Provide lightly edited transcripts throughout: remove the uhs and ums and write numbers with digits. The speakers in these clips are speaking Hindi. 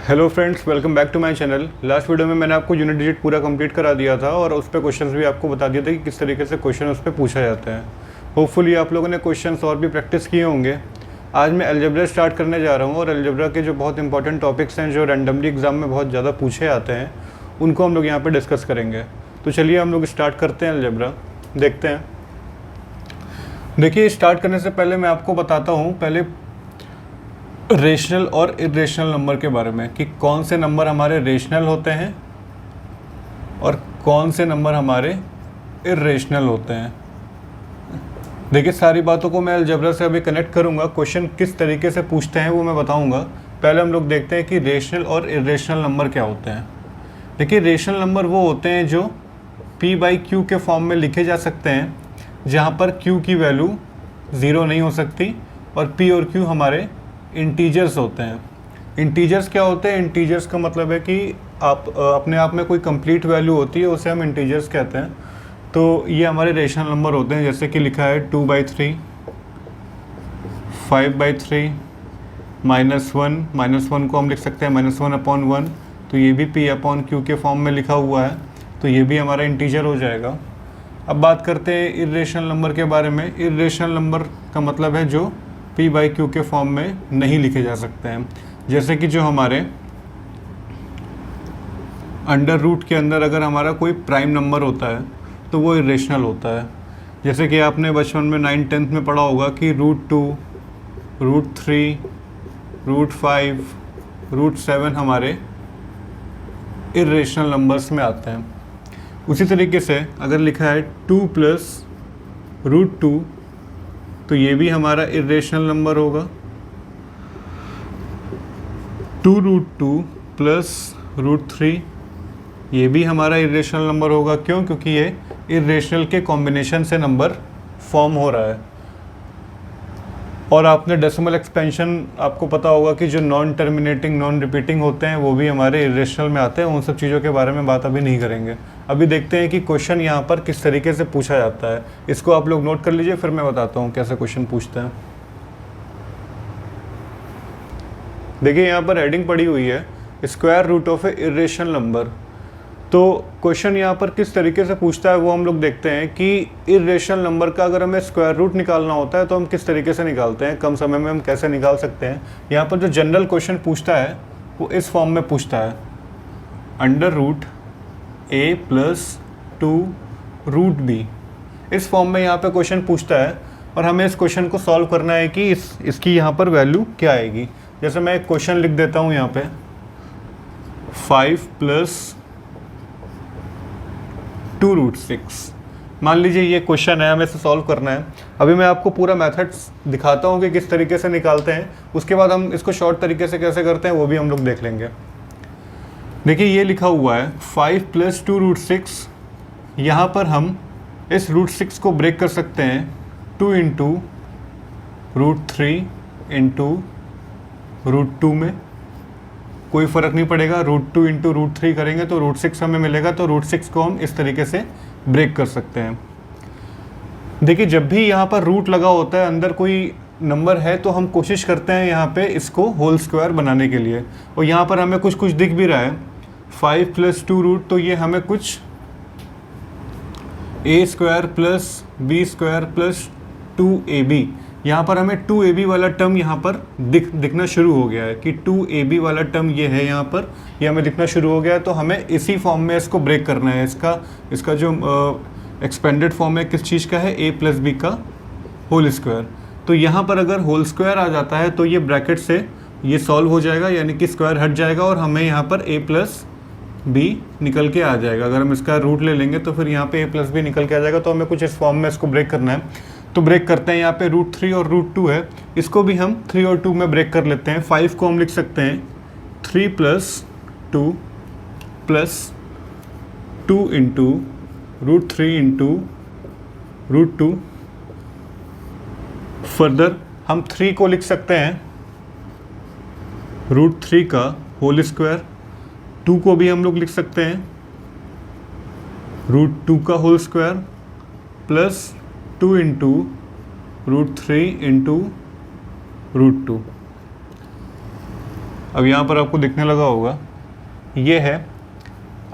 Hello friends, welcome back to my channel. Last video में मैंने आपको यूनिट डिजिट पूरा कंप्लीट करा दिया था और उस पर क्वेश्चंस भी आपको बता दिया था कि किस तरीके से क्वेश्चन उस पर पूछा जाता है। होपफुली आप लोगों ने क्वेश्चंस और भी प्रैक्टिस किए होंगे। आज मैं अलजेब्रा स्टार्ट करने जा रहा हूँ और अलजेब्रा के जो बहुत इंपॉर्टेंट टॉपिक्स हैं जो रैंडमली एग्जाम में बहुत ज़्यादा पूछे आते हैं उनको हम लोग यहाँ पर डिस्कस करेंगे। तो चलिए हम लोग स्टार्ट करते हैं अलजेब्रा, देखते हैं। देखिए, स्टार्ट करने से पहले मैं आपको बताता हूँ पहले रेशनल और इरेशनल नंबर के बारे में कि कौन से नंबर हमारे रेशनल होते हैं और कौन से नंबर हमारे इरेशनल होते हैं। देखिए, सारी बातों को मैं अलजेब्रा से अभी कनेक्ट करूंगा। क्वेश्चन किस तरीके से पूछते हैं वो मैं बताऊंगा। पहले हम लोग देखते हैं कि रेशनल और इरेशनल नंबर क्या होते हैं। देखिए, रेशनल नंबर वो होते हैं जो p/q के फॉर्म में लिखे जा सकते हैं, जहाँ पर q की वैल्यू 0 नहीं हो सकती और p और q हमारे इंटीजर्स होते हैं। इंटीजर्स क्या होते हैं? इंटीजर्स का मतलब है कि आप अपने आप में कोई कंप्लीट वैल्यू होती है, उसे हम इंटीजर्स कहते हैं। तो ये हमारे रेशनल नंबर होते हैं, जैसे कि लिखा है 2/3, 5/3, -1 -1 को हम लिख सकते हैं -1/1। तो ये भी p/q के फॉर्म में लिखा हुआ है, तो ये भी हमारा इंटीजर हो जाएगा। अब बात करते हैं इरेशनल नंबर के बारे में। इरेशनल नंबर का मतलब है जो p/q के फॉर्म में नहीं लिखे जा सकते हैं। जैसे कि जो हमारे अंडर रूट के अंदर अगर हमारा कोई प्राइम नंबर होता है तो वो इरेशनल होता है। जैसे कि आपने बचपन में 9th-10th में पढ़ा होगा कि √2, √3, √5, √7 हमारे इरेशनल नंबर्स में आते हैं। उसी तरीके से अगर लिखा है 2 + √2 तो ये भी हमारा इरेशनल नंबर होगा। 2√2 + √3 ये भी हमारा इरेशनल नंबर होगा। क्यों? क्योंकि ये इरेशनल के कॉम्बिनेशन से नंबर फॉर्म हो रहा है। और आपने डेसिमल एक्सपेंशन आपको पता होगा कि जो नॉन टर्मिनेटिंग नॉन रिपीटिंग होते हैं वो भी हमारे इरेशनल में आते हैं। उन सब चीज़ों के बारे में बात अभी नहीं करेंगे। अभी देखते हैं कि क्वेश्चन यहाँ पर किस तरीके से पूछा जाता है। इसको आप लोग नोट कर लीजिए, फिर मैं बताता हूँ कैसे क्वेश्चन पूछते हैं। देखिए, यहाँ पर हेडिंग पड़ी हुई है square root of a irrational number. तो क्वेश्चन यहाँ पर किस तरीके से पूछता है वो हम लोग देखते हैं कि इरेशनल नंबर का अगर हमें स्क्वायर रूट निकालना होता है तो हम किस तरीके से निकालते हैं, कम समय में हम कैसे निकाल सकते हैं। यहाँ पर जो जनरल क्वेश्चन पूछता है वो इस फॉर्म में पूछता है, √a + 2√b। इस फॉर्म में यहाँ पे क्वेश्चन पूछता है और हमें इस क्वेश्चन को सॉल्व करना है कि इसकी यहाँ पर वैल्यू क्या आएगी। जैसे मैं एक क्वेश्चन लिख देता हूँ यहाँ पे, 5 + 2√6। मान लीजिए ये क्वेश्चन है, हमें इसे सॉल्व करना है। अभी मैं आपको पूरा मेथड्स दिखाता हूँ कि किस तरीके से निकालते हैं, उसके बाद हम इसको शॉर्ट तरीके से कैसे करते हैं वो भी हम लोग देख लेंगे। देखिए, ये लिखा हुआ है 5 + 2√6। यहाँ पर हम इस √6 को ब्रेक कर सकते हैं 2 × √3 × √2 में। कोई फ़र्क नहीं पड़ेगा, √2 × √3 करेंगे तो √6 हमें मिलेगा। तो √6 को हम इस तरीके से ब्रेक कर सकते हैं। देखिए, जब भी यहाँ पर रूट लगा होता है, अंदर कोई नंबर है, तो हम कोशिश करते हैं यहाँ पे इसको होल स्क्वायर बनाने के लिए। और यहाँ पर हमें कुछ दिख भी रहा है, 5 + 2√, तो ये हमें कुछ a² + b² + 2ab, यहाँ पर हमें 2ab वाला टर्म यहाँ पर दिखना शुरू हो गया है कि 2ab वाला टर्म ये है यहाँ पर, ये हमें दिखना शुरू हो गया है। तो हमें इसी फॉर्म में इसको ब्रेक करना है। इसका जो एक्सपेंडेड फॉर्म है किस चीज़ का है, a + b का होल स्क्वायर। तो यहाँ पर अगर होल स्क्वायर आ जाता है तो ये ब्रैकेट से ये सॉल्व हो जाएगा, यानी कि स्क्वायर हट जाएगा और हमें यहाँ पर a + b निकल के आ जाएगा। अगर हम इसका रूट ले लेंगे तो फिर यहाँ पे a + b निकल के आ जाएगा। तो हमें कुछ इस फॉर्म में इसको ब्रेक करना है। तो ब्रेक करते हैं। यहाँ पे √3 और √2 है, इसको भी हम 3 और 2 में ब्रेक कर लेते हैं। 5 को हम लिख सकते हैं 3 + 2 + 2 × √3 × √2। फर्दर हम 3 को लिख सकते हैं √3 का होल स्क्वायर। 2 को भी हम लोग लिख सकते हैं √2 का होल स्क्वायर प्लस 2 × √3 × √2। अब यहाँ पर आपको दिखने लगा होगा, ये है,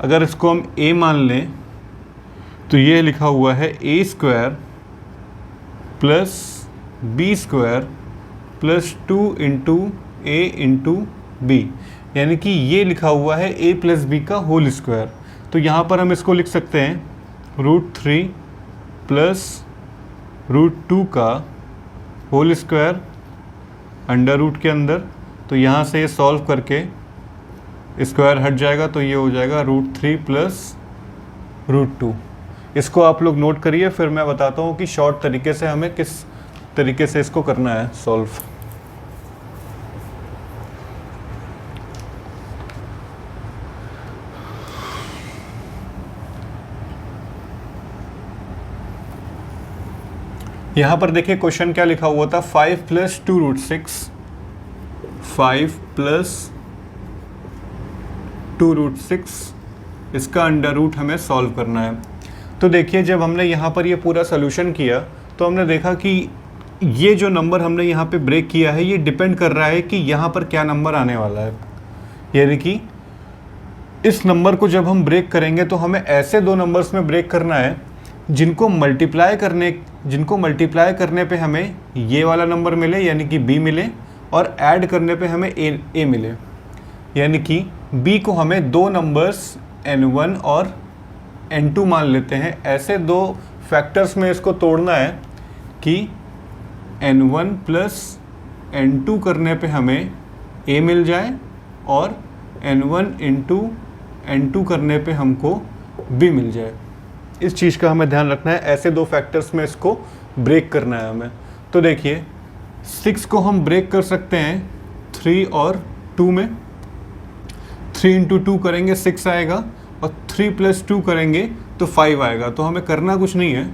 अगर इसको हम a मान लें तो ये लिखा हुआ है a square plus B square plus 2 into A into B, यानी कि ये लिखा हुआ है a प्लस बी का होल स्क्वायर। तो यहाँ पर हम इसको लिख सकते हैं √3 प्लस √2 का होल स्क्वायर अंडर रूट के अंदर। तो यहाँ से ये सॉल्व करके स्क्वायर हट जाएगा, तो ये हो जाएगा √3 प्लस √2। इसको आप लोग नोट करिए, फिर मैं बताता हूँ कि शॉर्ट तरीके से हमें किस तरीके से इसको करना है सॉल्व। यहाँ पर देखिए क्वेश्चन क्या लिखा हुआ था, 5 प्लस 2√6, 5 प्लस 2√6, इसका अंडर रूट हमें सॉल्व करना है। तो देखिए जब हमने यहाँ पर ये पूरा सोल्यूशन किया तो हमने देखा कि ये जो नंबर हमने यहाँ पे ब्रेक किया है ये डिपेंड कर रहा है कि यहाँ पर क्या नंबर आने वाला है। यानी कि इस नंबर को जब हम ब्रेक करेंगे तो हमें ऐसे दो नंबर्स में ब्रेक करना है जिनको मल्टीप्लाई करने पे हमें ये वाला नंबर मिले यानी कि b मिले, और ऐड करने पे हमें a मिले। यानी कि b को हमें दो नंबर्स n1 और n2 मान लेते हैं। ऐसे दो फैक्टर्स में इसको तोड़ना है कि n1 प्लस n2 करने पे हमें a मिल जाए और n1 इंटू n2 करने पे हमको b मिल जाए। इस चीज़ का हमें ध्यान रखना है, ऐसे दो फैक्टर्स में इसको ब्रेक करना है हमें। तो देखिए 6 को हम ब्रेक कर सकते हैं 3 और 2 में। 3 इंटू 2 करेंगे 6 आएगा, और 3 प्लस 2 करेंगे तो 5 आएगा। तो हमें करना कुछ नहीं है,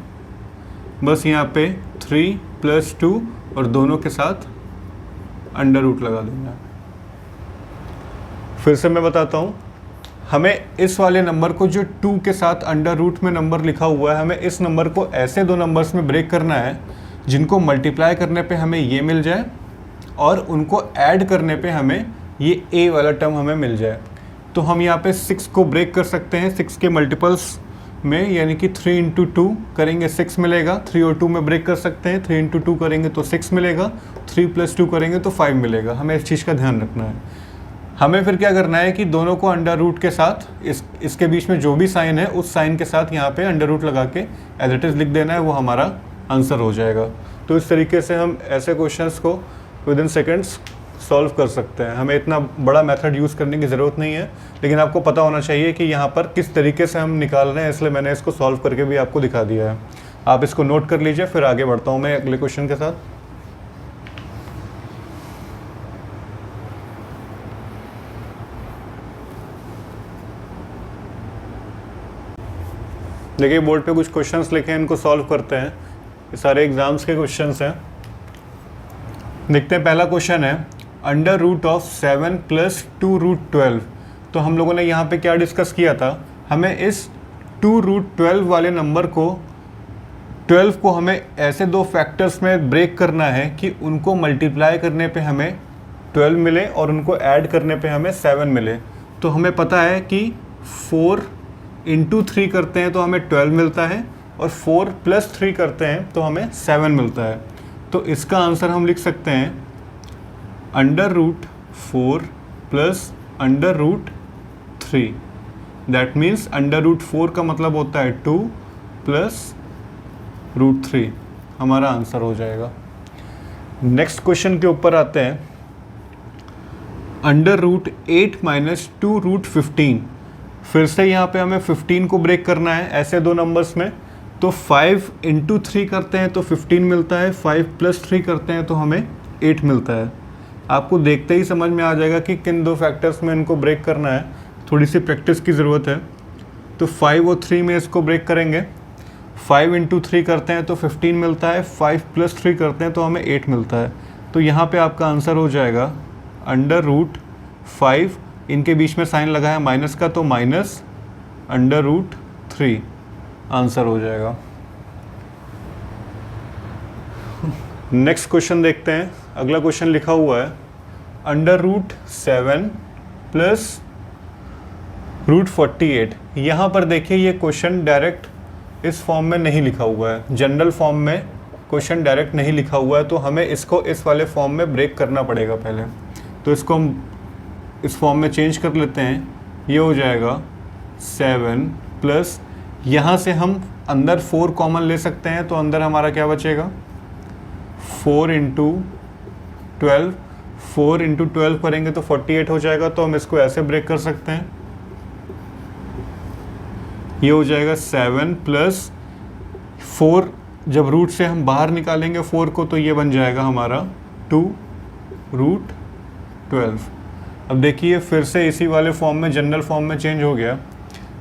बस यहाँ पे 3 प्लस 2 और दोनों के साथ अंडर रूट लगा देना। फिर से मैं बताता हूँ, हमें इस वाले नंबर को जो 2 के साथ अंडर रूट में नंबर लिखा हुआ है, हमें इस नंबर को ऐसे दो नंबर्स में ब्रेक करना है जिनको मल्टीप्लाई करने पे हमें ये मिल जाए और उनको ऐड करने पे हमें ये a वाला टर्म हमें मिल जाए। तो हम यहाँ पे 6 को ब्रेक कर सकते हैं 6 के मल्टीपल्स में, यानी कि 3 इंटू 2 करेंगे 6 मिलेगा। 3 और 2 में ब्रेक कर सकते हैं, 3 इंटू 2 करेंगे तो 6 मिलेगा, 3 प्लस 2 करेंगे तो 5 मिलेगा। हमें इस चीज़ का ध्यान रखना है। हमें फिर क्या करना है कि दोनों को अंडर रूट के साथ इसके बीच में जो भी साइन है उस साइन के साथ यहाँ पे अंडर रूट लगा के एज इट इज़ लिख देना है, वो हमारा आंसर हो जाएगा। तो इस तरीके से हम ऐसे क्वेश्चंस को विद इन सेकेंड्स सॉल्व कर सकते हैं। हमें इतना बड़ा मेथड यूज़ करने की ज़रूरत नहीं है, लेकिन आपको पता होना चाहिए कि यहाँ पर किस तरीके से हम निकाल रहे हैं, इसलिए मैंने इसको सॉल्व करके भी आपको दिखा दिया है। आप इसको नोट कर लीजिए, फिर आगे बढ़ता हूँ मैं अगले क्वेश्चन के साथ। देखिए बोर्ड पे कुछ क्वेश्चंस लिखे हैं, इनको सॉल्व करते हैं। ये सारे एग्जाम्स के क्वेश्चंस हैं। देखते हैं, पहला क्वेश्चन है अंडर रूट ऑफ 7 प्लस 2√12। तो हम लोगों ने यहाँ पे क्या डिस्कस किया था, हमें इस 2√12 वाले नंबर को 12 को हमें ऐसे दो फैक्टर्स में ब्रेक करना है कि उनको मल्टीप्लाई करने पे हमें 12 मिले और उनको ऐड करने पे हमें 7 मिले। तो हमें पता है कि 4 इंटू 3 करते हैं तो हमें 12 मिलता है, और 4 प्लस 3 करते हैं तो हमें 7 मिलता है। तो इसका आंसर हम लिख सकते हैं under root 4 plus under root 3। That means under root 4 का मतलब होता है 2 प्लस √3, हमारा आंसर हो जाएगा। नेक्स्ट क्वेश्चन के ऊपर आते हैं। Under root 8 minus 2√15। फिर से यहाँ पे हमें 15 को ब्रेक करना है ऐसे दो नंबर्स में। तो 5 इंटू 3 करते हैं तो 15 मिलता है, 5 प्लस 3 करते हैं तो हमें 8 मिलता है। आपको देखते ही समझ में आ जाएगा कि किन दो फैक्टर्स में इनको ब्रेक करना है, थोड़ी सी प्रैक्टिस की ज़रूरत है। तो 5 और 3 में इसको ब्रेक करेंगे। 5 इंटू 3 करते हैं तो 15 मिलता है, 5 प्लस 3 करते हैं तो हमें 8 मिलता है। तो यहाँ पे आपका आंसर हो जाएगा अंडर रूट 5, इनके बीच में साइन लगा है माइनस का तो माइनस अंडर रूट 3 आंसर हो जाएगा। नेक्स्ट क्वेश्चन देखते हैं। अगला क्वेश्चन लिखा हुआ है √7 प्लस √48। यहाँ पर देखिए ये क्वेश्चन डायरेक्ट इस फॉर्म में नहीं लिखा हुआ है, जनरल फॉर्म में क्वेश्चन डायरेक्ट नहीं लिखा हुआ है, तो हमें इसको इस वाले फॉर्म में ब्रेक करना पड़ेगा पहले। तो इसको हम इस फॉर्म में चेंज कर लेते हैं। ये हो जाएगा 7 प्लस, यहाँ से हम अंदर 4 कॉमन ले सकते हैं, तो अंदर हमारा क्या बचेगा 4 × 12। 4 × 12 करेंगे तो 48 हो जाएगा, तो हम इसको ऐसे ब्रेक कर सकते हैं। ये हो जाएगा 7 प्लस 4, जब रूट से हम बाहर निकालेंगे 4 को तो ये बन जाएगा हमारा 2√12। अब देखिए फिर से इसी वाले फॉर्म में, जनरल फॉर्म में चेंज हो गया।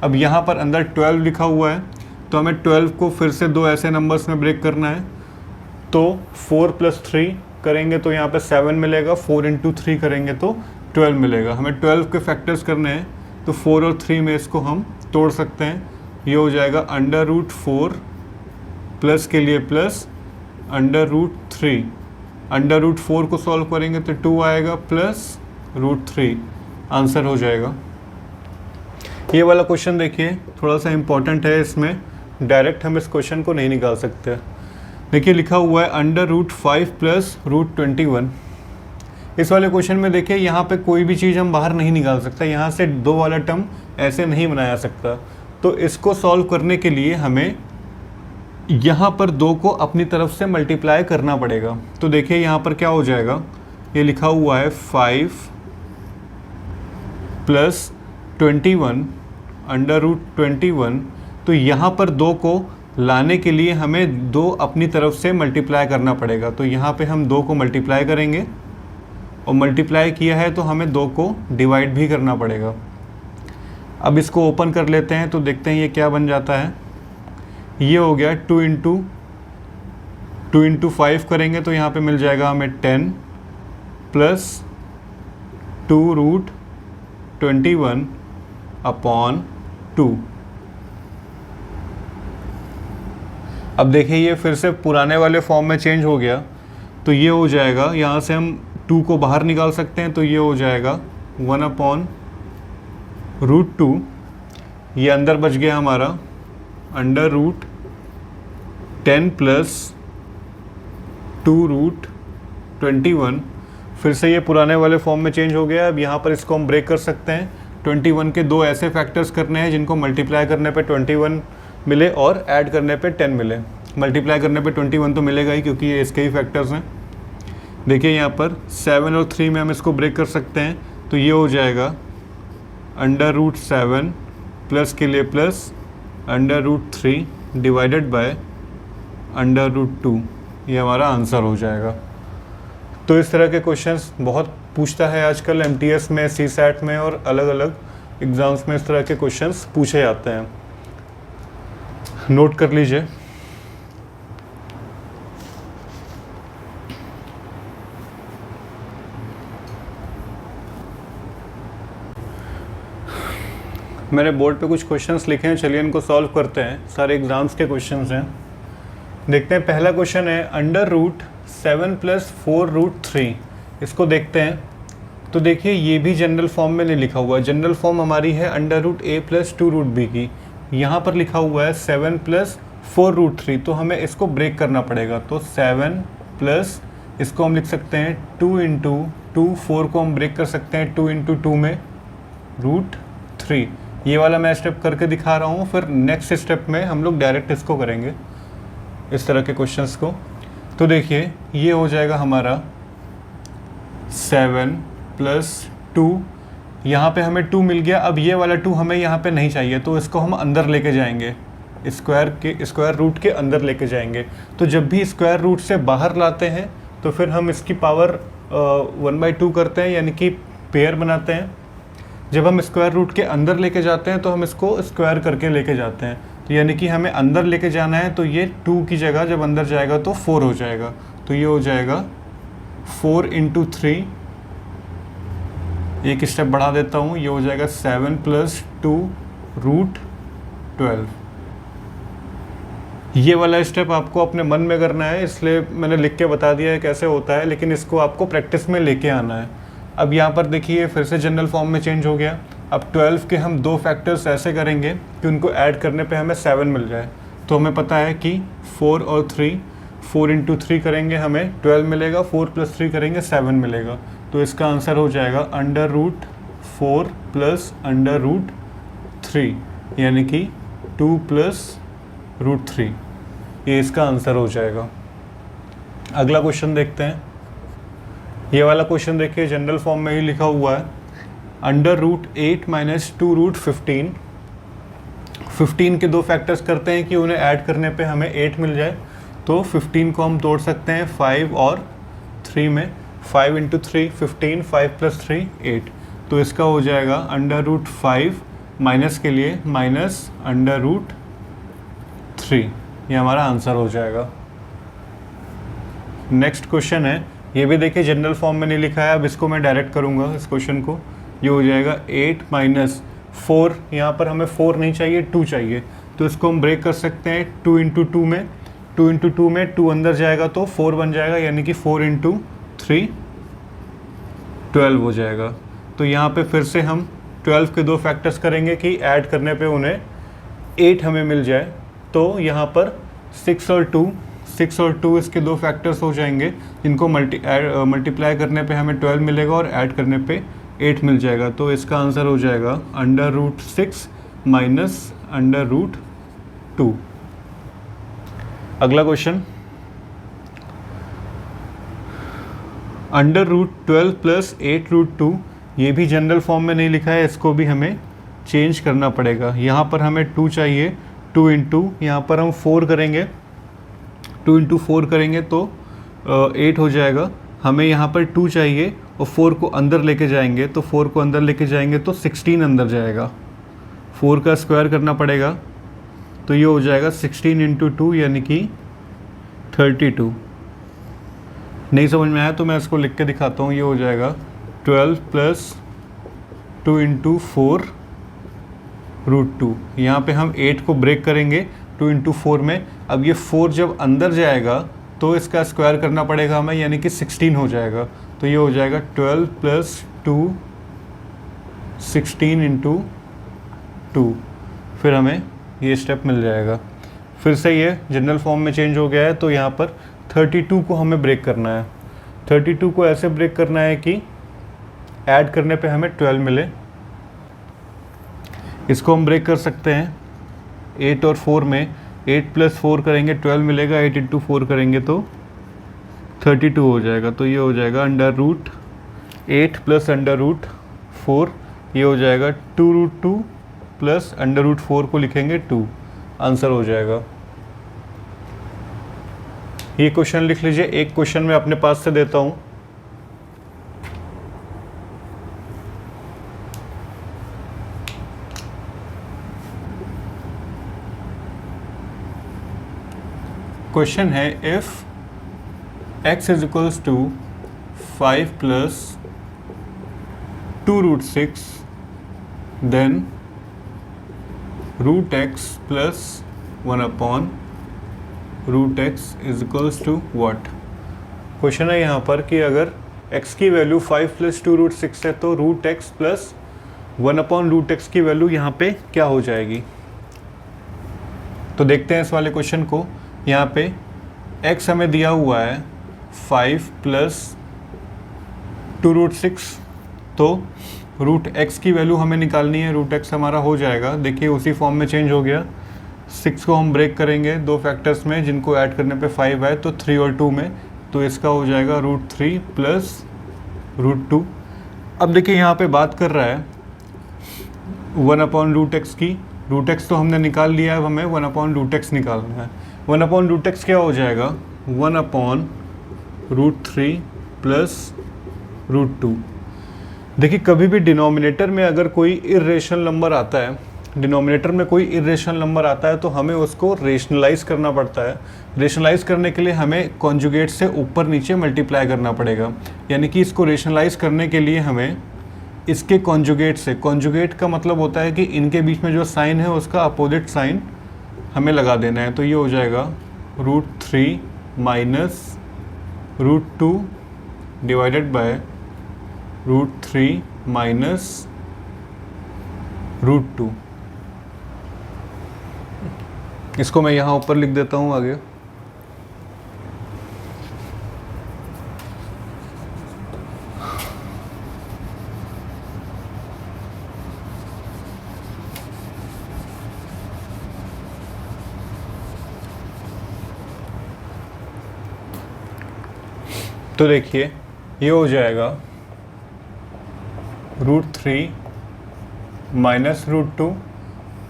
अब यहाँ पर अंदर 12 लिखा हुआ है, तो हमें 12 को फिर से 2 ऐसे नंबर्स में ब्रेक करना है। तो 4 + 3 करेंगे तो यहाँ पे 7 मिलेगा, 4 × 3 करेंगे तो 12 मिलेगा। हमें 12 के फैक्टर्स करने हैं, तो 4 और 3 में इसको हम तोड़ सकते हैं। ये हो जाएगा √4 प्लस के लिए प्लस √3। √4 को सॉल्व करेंगे तो 2 आएगा प्लस √3, आंसर हो जाएगा। ये वाला क्वेश्चन देखिए थोड़ा सा इम्पॉर्टेंट है, इसमें डायरेक्ट हम इस क्वेश्चन को नहीं निकाल सकते। देखिए लिखा हुआ है √5 प्लस √21। इस वाले क्वेश्चन में देखिए यहाँ पे कोई भी चीज़ हम बाहर नहीं निकाल सकता, यहाँ से 2 वाला टर्म ऐसे नहीं बनाया सकता। तो इसको सॉल्व करने के लिए हमें यहाँ पर 2 को अपनी तरफ से मल्टीप्लाई करना पड़ेगा। तो देखिए यहाँ पर क्या हो जाएगा, ये लिखा हुआ है 5 प्लस 21 √21। तो यहाँ पर 2 को लाने के लिए हमें 2 अपनी तरफ से मल्टीप्लाई करना पड़ेगा। तो यहाँ पे हम 2 को मल्टीप्लाई करेंगे, और मल्टीप्लाई किया है तो हमें 2 को डिवाइड भी करना पड़ेगा। अब इसको ओपन कर लेते हैं, तो देखते हैं ये क्या बन जाता है। ये हो गया 2 × 5 करेंगे तो यहाँ पे मिल जाएगा हमें 10 प्लस 2√21/2। अब देखिए ये फिर से पुराने वाले फॉर्म में चेंज हो गया, तो ये हो जाएगा, यहाँ से हम 2 को बाहर निकाल सकते हैं, तो ये हो जाएगा 1/√2। ये अंदर बच गया हमारा √10 प्लस 2√21। फिर से ये पुराने वाले फॉर्म में चेंज हो गया। अब यहाँ पर इसको हम ब्रेक कर सकते हैं। 21 के 2 ऐसे फैक्टर्स करने हैं जिनको मल्टीप्लाई करने पे 21 मिले और ऐड करने पे 10 मिले। मल्टीप्लाई करने पे 21 तो मिलेगा ही, क्योंकि ये इसके ही फैक्टर्स हैं। देखिए यहाँ पर 7 और 3 में हम इसको ब्रेक कर सकते हैं, तो ये हो जाएगा √7 प्लस के लिए प्लस √3 डिवाइडेड बाय √2। ये हमारा आंसर हो जाएगा। तो इस तरह के क्वेश्चंस बहुत पूछता है आजकल MTS में, CSAT में और अलग अलग एग्ज़ाम्स में इस तरह के क्वेश्चंस पूछे जाते हैं। नोट कर लीजिए। मैंने बोर्ड पे कुछ क्वेश्चंस लिखे हैं, चलिए इनको सॉल्व करते हैं। सारे एग्ज़ाम्स के क्वेश्चंस हैं। देखते हैं, पहला क्वेश्चन है √7 प्लस 4√3। इसको देखते हैं। तो देखिए ये भी जनरल फॉर्म में नहीं लिखा हुआ है। जनरल फॉर्म हमारी है √a प्लस 2√b की। यहाँ पर लिखा हुआ है 7 प्लस 4√3, तो हमें इसको ब्रेक करना पड़ेगा। तो 7 प्लस, इसको हम लिख सकते हैं 2 × 2। 4 को हम ब्रेक कर सकते हैं 2 × 2 में √3। ये वाला मैं स्टेप करके दिखा रहा हूँ, फिर नेक्स्ट स्टेप में हम लोग डायरेक्ट इसको करेंगे, इस तरह के क्वेश्चंस को। तो देखिए ये हो जाएगा हमारा 7 प्लस 2, यहाँ पे हमें 2 मिल गया। अब ये वाला 2 हमें यहाँ पे नहीं चाहिए, तो इसको हम अंदर लेके जाएंगे, स्क्वायर रूट के अंदर लेके जाएंगे। तो जब भी स्क्वायर रूट से बाहर लाते हैं तो फिर हम इसकी पावर 1/2 करते हैं, यानी कि पेयर बनाते हैं। जब हम स्क्वायर रूट के अंदर लेके जाते हैं तो हम इसको स्क्वायर करके लेके जाते हैं। तो यानी कि हमें अंदर लेके जाना है, तो ये 2 की जगह जब अंदर जाएगा तो 4 हो जाएगा। तो ये हो जाएगा 4 × 3। एक स्टेप बढ़ा देता हूँ, ये हो जाएगा 7 प्लस 2√12। ये वाला स्टेप आपको अपने मन में करना है, इसलिए मैंने लिख के बता दिया है कैसे होता है, लेकिन इसको आपको प्रैक्टिस में लेके आना है। अब यहाँ पर देखिए फिर से जनरल फॉर्म में चेंज हो गया। अब 12 के हम दो फैक्टर्स ऐसे करेंगे कि उनको ऐड करने पे हमें 7 मिल जाए। तो हमें पता है कि 4 और 3, 4 इंटू 3 करेंगे हमें 12 मिलेगा, 4 प्लस 3 करेंगे 7 मिलेगा। तो इसका आंसर हो जाएगा √4 प्लस √3 यानी कि 2 प्लस √3। ये इसका आंसर हो जाएगा। अगला क्वेश्चन देखते हैं। ये वाला क्वेश्चन देखिए जनरल फॉर्म में ही लिखा हुआ है, √8 माइनस 2√15। 15 के दो फैक्टर्स करते हैं कि उन्हें ऐड करने पे हमें 8 मिल जाए। तो 15 को हम तोड़ सकते हैं 5 और 3 में। 5 इंटू 3 15, 5 प्लस 3 8। तो इसका हो जाएगा √5 माइनस के लिए माइनस √3। ये हमारा आंसर हो जाएगा। नेक्स्ट क्वेश्चन है, ये भी देखिए जनरल फॉर्म में नहीं लिखा है। अब इसको मैं डायरेक्ट करूँगा इस क्वेश्चन को। ये हो जाएगा 8 माइनस 4, यहाँ पर हमें 4 नहीं चाहिए 2 चाहिए। तो इसको हम ब्रेक कर सकते हैं 2 इंटू 2 में। 2 इंटू 2 में 2 अंदर जाएगा तो 4 बन जाएगा, यानी कि 4 इंटू 3 12 हो जाएगा। तो यहाँ पे फिर से हम 12 के दो फैक्टर्स करेंगे कि ऐड करने पे उन्हें 8 हमें मिल जाए। तो यहाँ पर 6 और 2 इसके दो फैक्टर्स हो जाएंगे, इनको मल्टीप्लाई करने पे हमें 12 मिलेगा और ऐड करने पे 8 मिल जाएगा। तो इसका आंसर हो जाएगा √6 माइनस √2। अगला क्वेश्चन, √12 प्लस 8√2। ये भी जनरल फॉर्म में नहीं लिखा है, इसको भी हमें चेंज करना पड़ेगा। यहाँ पर हमें 2 चाहिए, 2 इंटू यहाँ पर हम 4 करेंगे, 2 इंटू 4 करेंगे तो 8 हो जाएगा। हमें यहाँ पर 2 चाहिए और 4 को अंदर लेके जाएंगे, तो 4 को अंदर लेके जाएंगे तो 16 अंदर जाएगा। 4 का स्क्वायर करना पड़ेगा, तो ये हो जाएगा 16 इंटू 2 यानी कि 32। नहीं समझ में आया तो मैं इसको लिख के दिखाता हूँ। ये हो जाएगा 12 प्लस 2 इंटू 4√2। यहाँ पे हम 8 को ब्रेक करेंगे 2 इंटू 4 में। अब ये 4 जब अंदर जाएगा तो इसका स्क्वायर करना पड़ेगा हमें, यानी कि 16 हो जाएगा। तो ये हो जाएगा 12 प्लस 2 16 इंटू 2। फिर हमें ये स्टेप मिल जाएगा। फिर से ये जनरल फॉर्म में चेंज हो गया है। तो यहाँ पर 32 को हमें ब्रेक करना है। 32 को ऐसे ब्रेक करना है कि ऐड करने पे हमें 12 मिले। इसको हम ब्रेक कर सकते हैं 8 और 4 में। 8 प्लस 4 करेंगे 12 मिलेगा, 8 इंटू 4 करेंगे तो 32 हो जाएगा। तो ये हो जाएगा √8 प्लस √4। ये हो जाएगा 2√2 प्लस √4 को लिखेंगे 2। आंसर हो जाएगा। ये क्वेश्चन लिख लीजिए। एक क्वेश्चन मैं अपने पास से देता हूँ। क्वेश्चन है, if x is equals to 5 plus 2√6 then √x plus 1/√x is equals to what. Question है यहाँ पर कि अगर x की वैल्यू 5 प्लस 2√6 है तो √x प्लस 1/√x की वैल्यू यहाँ पे क्या हो जाएगी। तो देखते हैं इस वाले क्वेश्चन को। यहाँ पे x हमें दिया हुआ है 5 प्लस 2√6, तो √x की वैल्यू हमें निकालनी है। √x हमारा हो जाएगा, देखिए उसी फॉर्म में चेंज हो गया। 6 को हम ब्रेक करेंगे दो फैक्टर्स में, जिनको ऐड करने पे 5 है, तो 3 और 2 में। तो इसका हो जाएगा √3 प्लस √2। अब देखिए यहाँ पे बात कर रहा है 1/√x की। √x तो हमने निकाल लिया है, अब हमें 1/√x निकालना है। 1/√x क्या हो जाएगा 1/√3 प्लस √2। देखिए कभी भी डिनोमिनेटर में अगर कोई इर्रेशनल नंबर आता है, तो हमें उसको रेशनलाइज करना पड़ता है। रेशनलाइज करने के लिए हमें कॉन्जुगेट से ऊपर नीचे मल्टीप्लाई करना पड़ेगा। यानी कि इसको रेशनलाइज करने के लिए हमें इसके कॉन्जुगेट से, कॉन्जुगेट का मतलब होता है कि इनके बीच में जो साइन है उसका अपोजिट साइन हमें लगा देना है। तो ये हो जाएगा √3 माइनस √2 डिवाइडेड बाय √3 माइनस √2। इसको मैं यहाँ ऊपर लिख देता हूँ आगे। तो देखिए ये हो जाएगा √3 माइनस √2,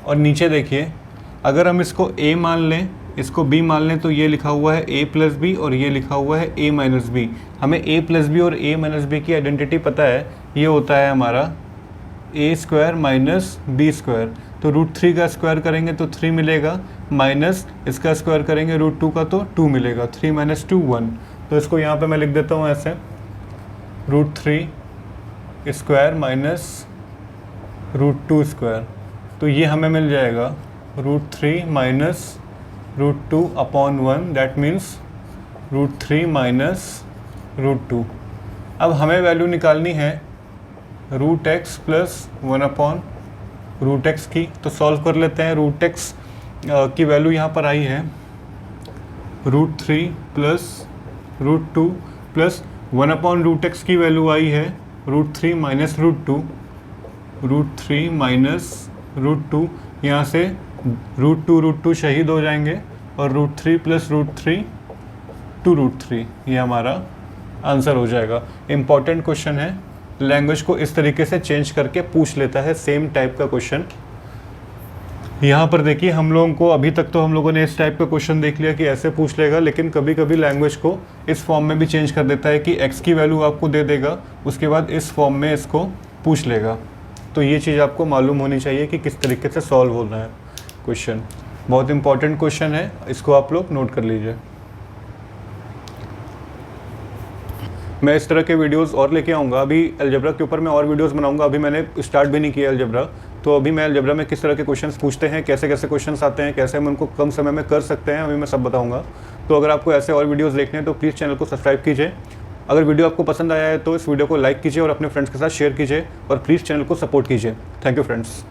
और नीचे देखिए अगर हम इसको a मान लें, इसको b मान लें, तो ये लिखा हुआ है a प्लस बी और ये लिखा हुआ है a माइनस बी। हमें a प्लस बी और a माइनस बी की आइडेंटिटी पता है, ये होता है हमारा a square minus B square. तो √3 का स्क्वायर करेंगे तो 3 मिलेगा, माइनस इसका स्क्वायर करेंगे √2 का तो 2 मिलेगा। 3 माइनस 2 1। तो इसको यहाँ पे मैं लिख देता हूँ ऐसे, √3 स्क्वायर माइनस √2 स्क्वायर। तो ये हमें मिल जाएगा √3 minus √2 upon 1, that means √3 minus √2। अब हमें वैल्यू निकालनी है √x प्लस 1 अपॉन √x की। तो सॉल्व कर लेते हैं। √x की वैल्यू यहाँ पर आई है √3 प्लस √2 प्लस 1 अपॉन √x की वैल्यू आई है √3 माइनस √2, √3 माइनस √2। यहाँ से √2 शहीद हो जाएंगे और √3 प्लस √3 2√3, ये हमारा आंसर हो जाएगा। इम्पॉर्टेंट क्वेश्चन है, लैंग्वेज को इस तरीके से चेंज करके पूछ लेता है सेम टाइप का क्वेश्चन। यहाँ पर देखिए हम लोगों को अभी तक तो हम लोगों ने इस टाइप का क्वेश्चन देख लिया कि ऐसे पूछ लेगा, लेकिन कभी कभी लैंग्वेज को इस फॉर्म में भी चेंज कर देता है कि x की वैल्यू आपको दे देगा, उसके बाद इस फॉर्म में इसको पूछ लेगा। तो ये चीज़ आपको मालूम होनी चाहिए कि किस तरीके से सॉल्व होना है क्वेश्चन। बहुत इंपॉर्टेंट क्वेश्चन है, इसको आप लोग नोट कर लीजिए। मैं इस तरह के वीडियोस और लेके आऊँगा। अभी अलजेब्रा के ऊपर मैं और वीडियोस बनाऊँगा। अभी मैंने स्टार्ट भी नहीं किया अलजेब्रा, तो अभी मैं अलजेब्रा में किस तरह के क्वेश्चंस पूछते हैं, कैसे कैसे क्वेश्चंस आते हैं, कैसे हम उनको कम समय में कर सकते हैं, अभी मैं सब बताऊँगा। तो अगर आपको ऐसे और वीडियोज़ देखने हैं तो प्लीज़ चैनल को सब्सक्राइब कीजिए। अगर वीडियो आपको पसंद आया है तो इस वीडियो को लाइक कीजिए और अपने फ्रेंड्स के साथ शेयर कीजिए, और प्लीज़ चैनल को सपोर्ट कीजिए। Thank you friends.